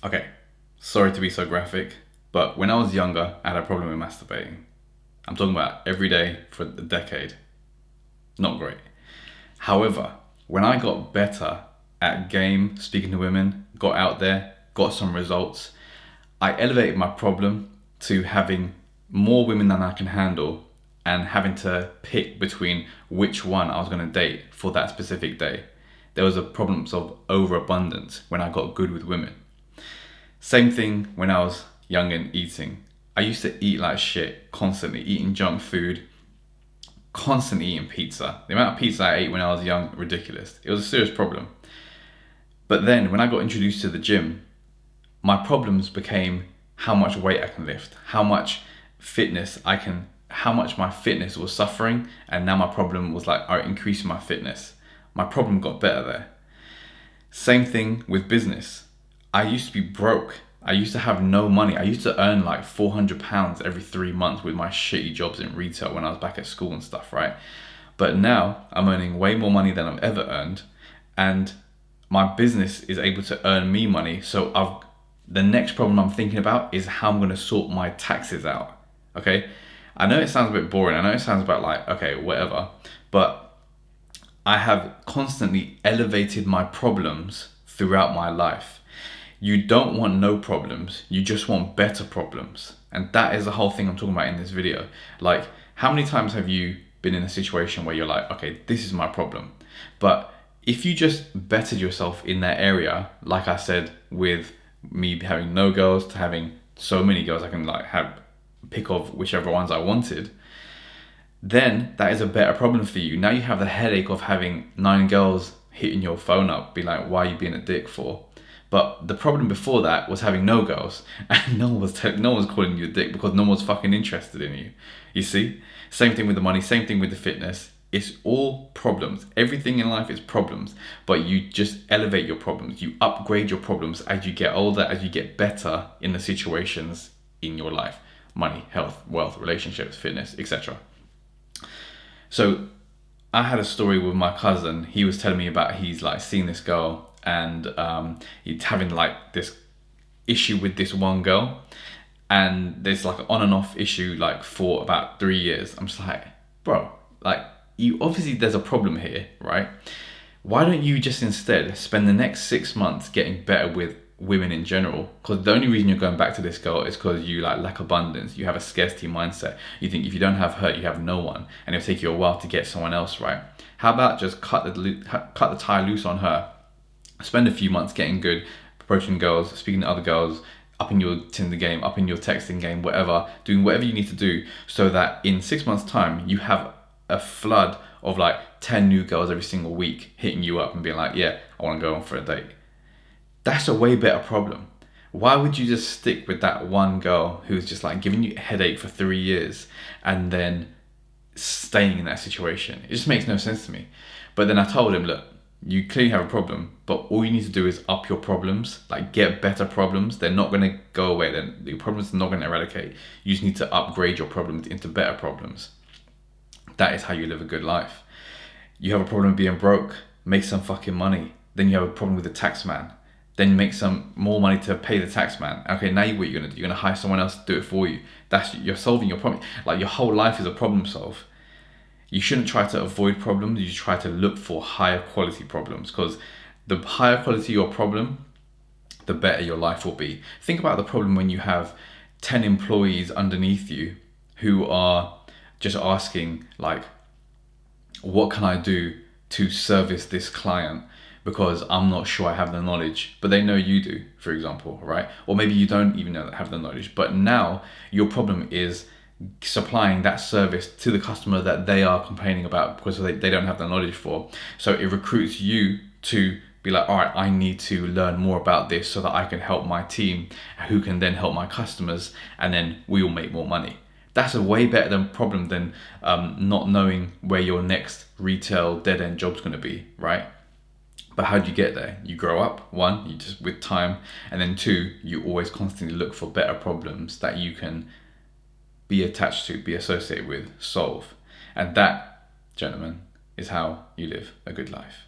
Okay, sorry to be so graphic, but when I was younger, I had a problem with masturbating. I'm talking about every day for a decade. Not great. However, when I got better at game, speaking to women, got out there, got some results, I elevated my problem to having more women than I can handle and having to pick between which one I was going to date for that specific day. There was a problem of overabundance when I got good with women. Same thing when I was young and eating. I used to eat like shit, constantly eating junk food, constantly eating pizza. The amount of pizza I ate when I was young, ridiculous. It was a serious problem. But then when I got introduced to the gym, my problems became how much weight I can lift, how much fitness I can, how much my fitness was suffering. And now my problem was like, all right, increasing my fitness. My problem got better there. Same thing with business. I used to be broke. I used to have no money. I used to earn like £400 every 3 months with my shitty jobs in retail when I was back at school and stuff, right? But now I'm earning way more money than I've ever earned, and my business is able to earn me money. So the next problem I'm thinking about is how I'm going to sort my taxes out. Okay, I know it sounds a bit boring. I know it sounds about like, okay, whatever, but I have constantly elevated my problems throughout my life. You don't want no problems, you just want better problems. And that is the whole thing I'm talking about in this video. Like, how many times have you been in a situation where you're like, okay, this is my problem? But if you just bettered yourself in that area, like I said, with me having no girls to having so many girls, I can like have pick of whichever ones I wanted, then that is a better problem for you. Now you have the headache of having 9 girls hitting your phone up, be like, why are you being a dick for? But the problem before that was having no girls, and no one was calling you a dick because no one was fucking interested in you. You see? Same thing with the money, same thing with the fitness. It's all problems. Everything in life is problems, but you just elevate your problems. You upgrade your problems as you get older, as you get better in the situations in your life. Money, health, wealth, relationships, fitness, etc. So I had a story with my cousin. He was telling me about he's like seen this girl, and he's having like this issue with this one girl, and there's like an on and off issue like for about 3 years. I'm just like, bro, like you obviously there's a problem here, right? Why don't you just instead spend the next 6 months getting better with women in general? Because the only reason you're going back to this girl is because you like lack abundance. You have a scarcity mindset. You think if you don't have her, you have no one, and it'll take you a while to get someone else, right? How about just cut the tie loose on her? Spend a few months getting good, approaching girls, speaking to other girls, upping your Tinder game, upping your texting game, whatever, doing whatever you need to do so that in 6 months' time you have a flood of like 10 new girls every single week hitting you up and being like, yeah, I want to go on for a date. That's a way better problem. Why would you just stick with that one girl who's just like giving you a headache for 3 years and then staying in that situation? It just makes no sense to me. But then I told him, look, you clearly have a problem, but all you need to do is up your problems, like get better problems. They're not going to go away. Then your problems are not going to eradicate. You just need to upgrade your problems into better problems. That is how you live a good life. You have a problem being broke, make some fucking money. Then you have a problem with the tax man. Then make some more money to pay the tax man. Okay, now what you're gonna do? You're gonna hire someone else to do it for you. You're solving your problem. Like your whole life is a problem solve. You shouldn't try to avoid problems. You should try to look for higher quality problems, because the higher quality your problem, the better your life will be. Think about the problem when you have 10 employees underneath you who are just asking like, what can I do to service this client? Because I'm not sure I have the knowledge, but they know you do, for example, right? Or maybe you don't even have the knowledge, but now your problem is supplying that service to the customer that they are complaining about because they don't have the knowledge for. So it recruits you to be like, all right, I need to learn more about this so that I can help my team, who can then help my customers, and then we will make more money. That's a way better than problem than not knowing where your next retail dead end job's going to be, right? But how do you get there? You grow up. One, you just with time, and then two, you always constantly look for better problems that you can be attached to, be associated with, solve. And that, gentlemen, is how you live a good life.